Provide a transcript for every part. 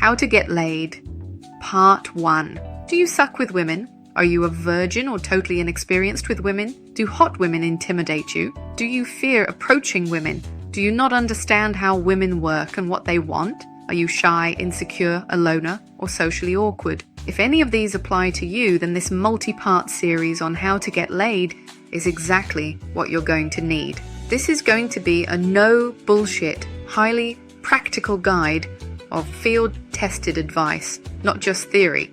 How to Get Laid, Part 1. Do you suck with women? Are you a virgin or totally inexperienced with women? Do hot women intimidate you? Do you fear approaching women? Do you not understand how women work and what they want? Are you shy, insecure, a loner, or socially awkward? If any of these apply to you, then this multi-part series on how to get laid is exactly what you're going to need. This is going to be a no bullshit, highly practical guide of field-tested advice, not just theory,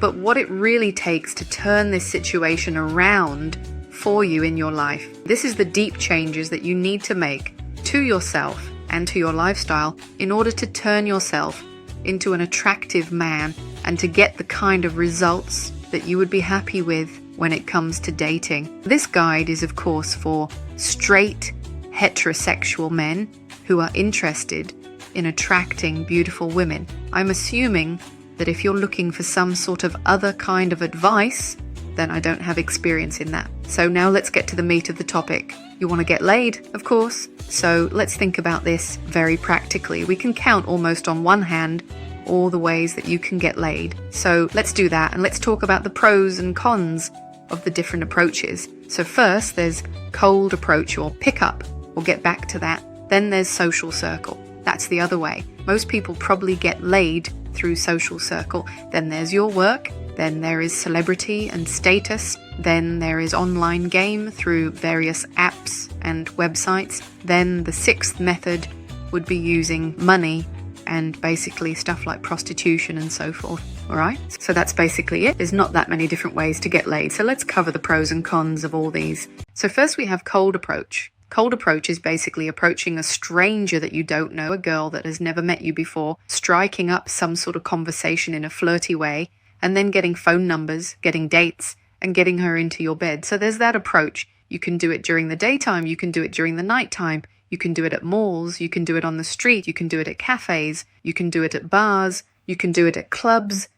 but what it really takes to turn this situation around for you in your life. This is the deep changes that you need to make to yourself and to your lifestyle in order to turn yourself into an attractive man and to get the kind of results that you would be happy with when it comes to dating. This guide is, of course, for straight, heterosexual men who are interested in attracting beautiful women. I'm assuming that if you're looking for some sort of other kind of advice, then I don't have experience in that. So now let's get to the meat of the topic. You want to get laid, of course. So let's think about this very practically. We can count almost on one hand all the ways that you can get laid. So let's do that, and let's talk about the pros and cons of the different approaches. So first, there's cold approach or pickup. We'll get back to that. Then there's social circle. That's the other way. Most people probably get laid through social circle. Then there's your work. Then there is celebrity and status. Then there is online game through various apps and websites. Then the sixth method would be using money and basically stuff like prostitution and so forth. All right? So that's basically it. There's not that many different ways to get laid. So let's cover the pros and cons of all these. So first we have cold approach. Cold approach is basically approaching a stranger that you don't know, a girl that has never met you before, striking up some sort of conversation in a flirty way, and then getting phone numbers, getting dates, and getting her into your bed. So there's that approach. You can do it during the daytime, you can do it during the nighttime, you can do it at malls, you can do it on the street, you can do it at cafes, you can do it at bars, you can do it at clubs,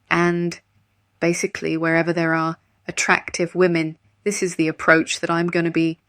and basically wherever there are attractive women. This is the approach that I'm going to be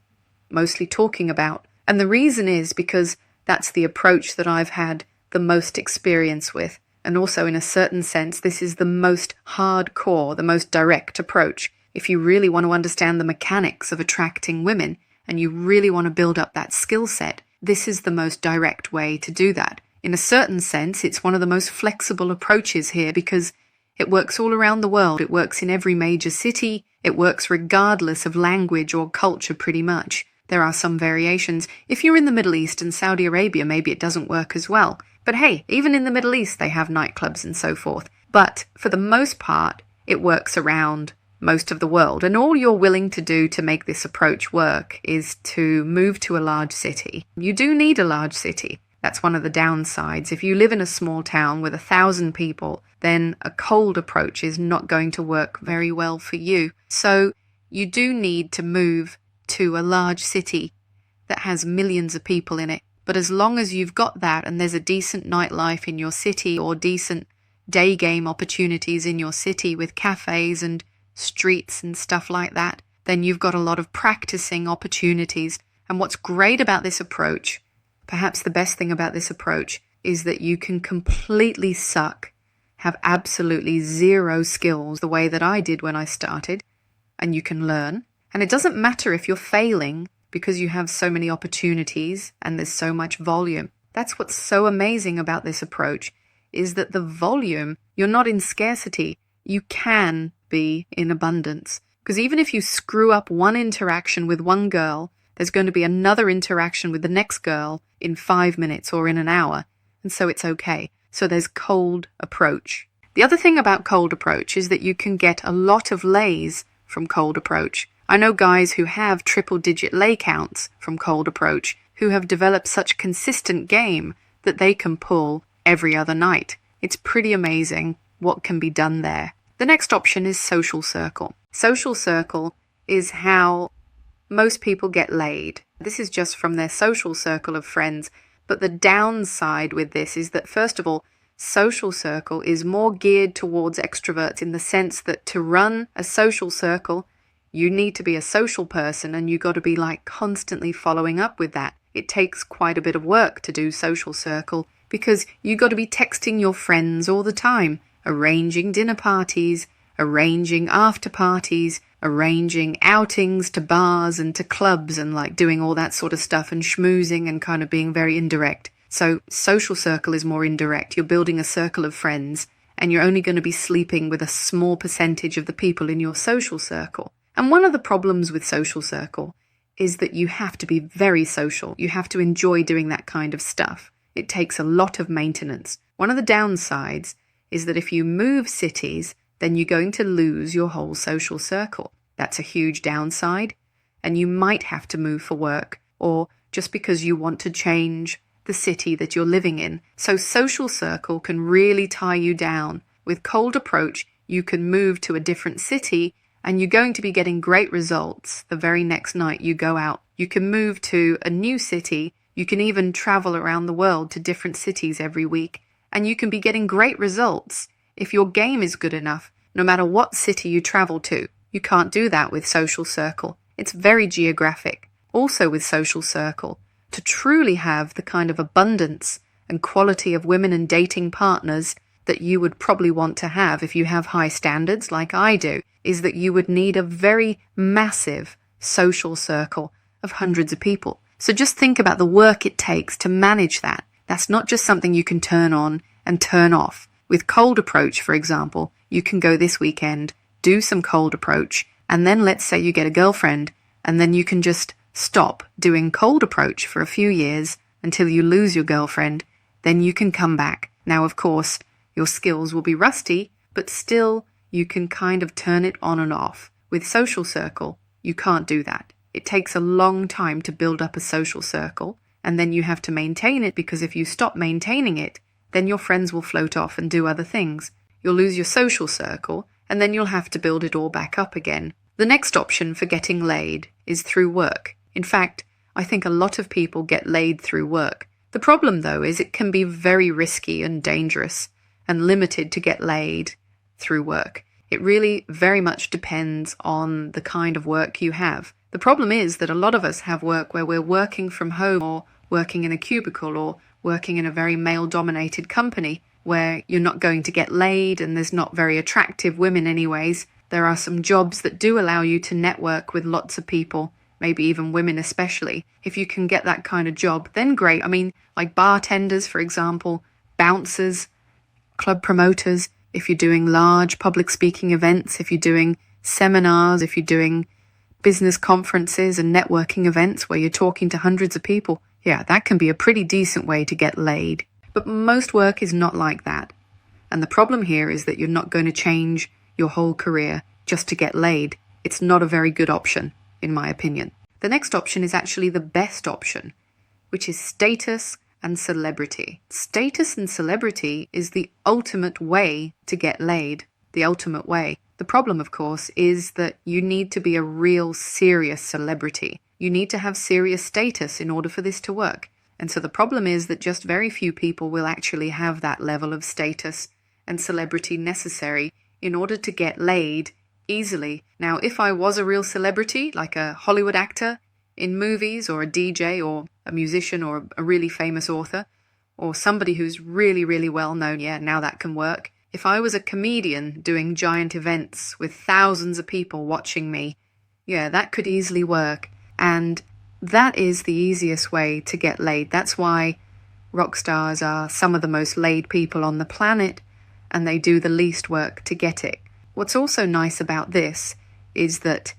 mostly talking about. And the reason is because that's the approach that I've had the most experience with. And also, in a certain sense, this is the most hardcore, the most direct approach. If you really want to understand the mechanics of attracting women and you really want to build up that skill set, this is the most direct way to do that. In a certain sense, it's one of the most flexible approaches here because it works all around the world. It works in every major city. It works regardless of language or culture pretty much. There are some variations. If you're in the Middle East and Saudi Arabia, maybe it doesn't work as well. But hey, even in the Middle East, they have nightclubs and so forth. But for the most part, it works around most of the world. And all you're willing to do to make this approach work is to move to a large city. You do need a large city. That's one of the downsides. If you live in a small town with 1,000 people, then a cold approach is not going to work very well for you. So you do need to move to a large city that has millions of people in it. But as long as you've got that and there's a decent nightlife in your city or decent day game opportunities in your city with cafes and streets and stuff like that, then you've got a lot of practicing opportunities. And what's great about this approach, perhaps the best thing about this approach, is that you can completely suck, have absolutely zero skills the way that I did when I started, and you can learn. And it doesn't matter if you're failing because you have so many opportunities and there's so much volume. That's what's so amazing about this approach, is that the volume, you're not in scarcity. You can be in abundance. Because even if you screw up one interaction with one girl, there's going to be another interaction with the next girl in 5 minutes or in an hour. And so it's okay. So there's cold approach. The other thing about cold approach is that you can get a lot of lays from cold approach. I know guys who have triple-digit lay counts from cold approach who have developed such consistent game that they can pull every other night. It's pretty amazing what can be done there. The next option is social circle. Social circle is how most people get laid. This is just from their social circle of friends. But the downside with this is that, first of all, social circle is more geared towards extroverts in the sense that to run a social circle, you need to be a social person and you got to be like constantly following up with that. It takes quite a bit of work to do social circle because you got to be texting your friends all the time, arranging dinner parties, arranging after parties, arranging outings to bars and to clubs and like doing all that sort of stuff and schmoozing and kind of being very indirect. So social circle is more indirect. You're building a circle of friends and you're only going to be sleeping with a small percentage of the people in your social circle. And one of the problems with social circle is that you have to be very social. You have to enjoy doing that kind of stuff. It takes a lot of maintenance. One of the downsides is that if you move cities, then you're going to lose your whole social circle. That's a huge downside. And you might have to move for work or just because you want to change the city that you're living in. So social circle can really tie you down. With cold approach, you can move to a different city and you're going to be getting great results the very next night you go out. You can move to a new city. You can even travel around the world to different cities every week. And you can be getting great results if your game is good enough, no matter what city you travel to. You can't do that with social circle. It's very geographic. Also with social circle, to truly have the kind of abundance and quality of women and dating partners that you would probably want to have if you have high standards like I do, is that you would need a very massive social circle of hundreds of people. So just think about the work it takes to manage that. That's not just something you can turn on and turn off. With cold approach, for example, you can go this weekend, do some cold approach, and then let's say you get a girlfriend, and then you can just stop doing cold approach for a few years until you lose your girlfriend. Then you can come back. Now, of course, your skills will be rusty, but still you can kind of turn it on and off. With social circle, you can't do that. It takes a long time to build up a social circle, and then you have to maintain it, because if you stop maintaining it, then your friends will float off and do other things. You'll lose your social circle, and then you'll have to build it all back up again. The next option for getting laid is through work. In fact, I think a lot of people get laid through work. The problem, though, is it can be very risky and dangerous and limited to get laid through work. It really very much depends on the kind of work you have. The problem is that a lot of us have work where we're working from home or working in a cubicle or working in a very male-dominated company where you're not going to get laid and there's not very attractive women anyways. There are some jobs that do allow you to network with lots of people, maybe even women especially. If you can get that kind of job, then great. I mean, like bartenders, for example, bouncers, club promoters, if you're doing large public speaking events, if you're doing seminars, if you're doing business conferences and networking events where you're talking to hundreds of people, yeah, that can be a pretty decent way to get laid. But most work is not like that. And the problem here is that you're not going to change your whole career just to get laid. It's not a very good option, in my opinion. The next option is actually the best option, which is status and celebrity. Status and celebrity is the ultimate way to get laid, the ultimate way. The problem, of course, is that you need to be a real serious celebrity. You need to have serious status in order for this to work. And so the problem is that just very few people will actually have that level of status and celebrity necessary in order to get laid easily. Now, if I was a real celebrity, like a Hollywood actor in movies, or a DJ, or a musician, or a really famous author, or somebody who's really, really well known, yeah, now that can work. If I was a comedian doing giant events with thousands of people watching me, yeah, that could easily work. And that is the easiest way to get laid. That's why rock stars are some of the most laid people on the planet, and they do the least work to get it. What's also nice about this is that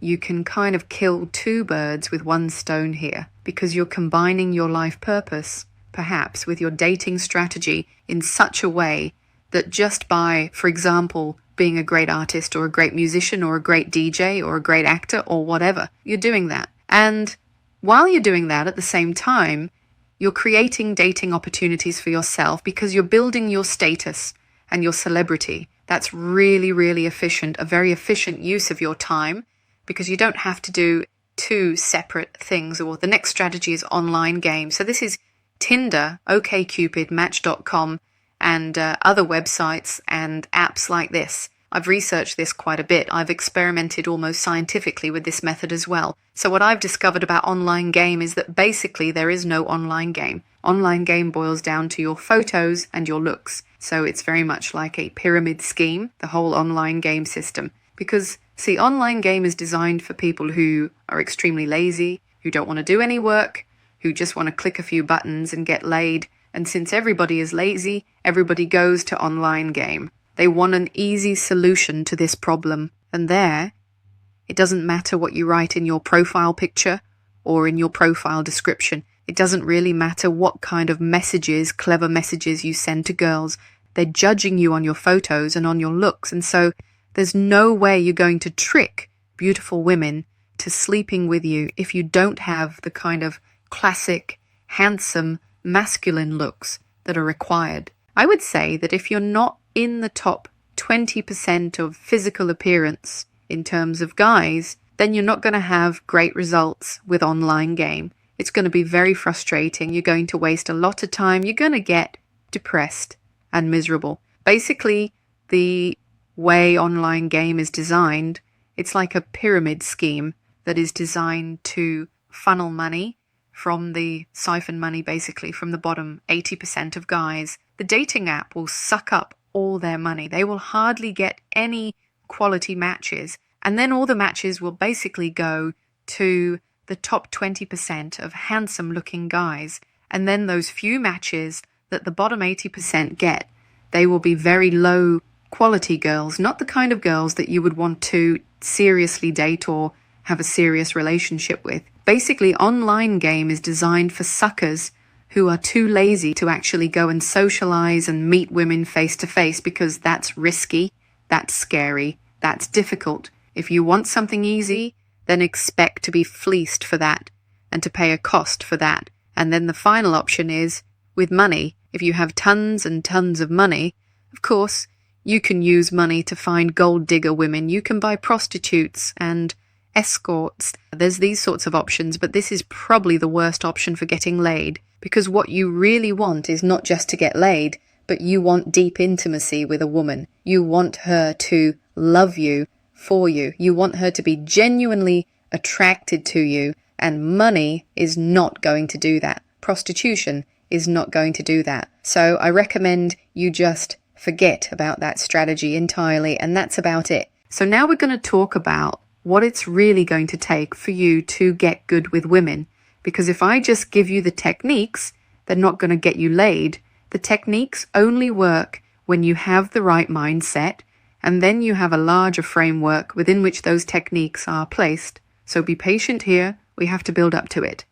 you can kind of kill two birds with one stone here, because you're combining your life purpose, perhaps, with your dating strategy in such a way that just by, for example, being a great artist or a great musician or a great DJ or a great actor or whatever, you're doing that. And while you're doing that at the same time, you're creating dating opportunities for yourself because you're building your status and your celebrity. That's really, really efficient, a very efficient use of your time, because you don't have to do two separate things. Or the next strategy is online games. So this is Tinder, OkCupid, Match.com, and other websites and apps like this. I've researched this quite a bit. I've experimented almost scientifically with this method as well. So what I've discovered about online game is that basically there is no online game. online game boils down to your photos and your looks. So it's very much like a pyramid scheme, the whole online game system. Because, see, online game is designed for people who are extremely lazy, who don't want to do any work, who just want to click a few buttons and get laid. And since everybody is lazy, everybody goes to online game. They want an easy solution to this problem. And there, it doesn't matter what you write in your profile picture or in your profile description. It doesn't really matter what kind of messages, clever messages you send to girls. They're judging you on your photos and on your looks. And so there's no way you're going to trick beautiful women to sleeping with you if you don't have the kind of classic, handsome, masculine looks that are required. I would say that if you're not in the top 20% of physical appearance in terms of guys, then you're not going to have great results with online game. It's going to be very frustrating. You're going to waste a lot of time. You're going to get depressed and miserable. Basically, the way online game is designed, it's like a pyramid scheme that is designed to funnel money from the siphon money, basically from the bottom 80% of guys. The dating app will suck up all their money. They will hardly get any quality matches. And then all the matches will basically go to the top 20% of handsome looking guys. And then those few matches that the bottom 80% get, they will be very low quality girls, not the kind of girls that you would want to seriously date or have a serious relationship with. Basically, online game is designed for suckers who are too lazy to actually go and socialize and meet women face to face because that's risky, that's scary, that's difficult. If you want something easy, then expect to be fleeced for that and to pay a cost for that. And then the final option is with money. If you have tons and tons of money, of course, you can use money to find gold digger women. You can buy prostitutes and escorts. There's these sorts of options, but this is probably the worst option for getting laid, because what you really want is not just to get laid, but you want deep intimacy with a woman. You want her to love you for you. You want her to be genuinely attracted to you, and money is not going to do that. Prostitution is not going to do that. So I recommend you just forget about that strategy entirely, and that's about it. So now we're going to talk about what it's really going to take for you to get good with women. Because if I just give you the techniques, they're not going to get you laid. The techniques only work when you have the right mindset, and then you have a larger framework within which those techniques are placed. So be patient here. We have to build up to it.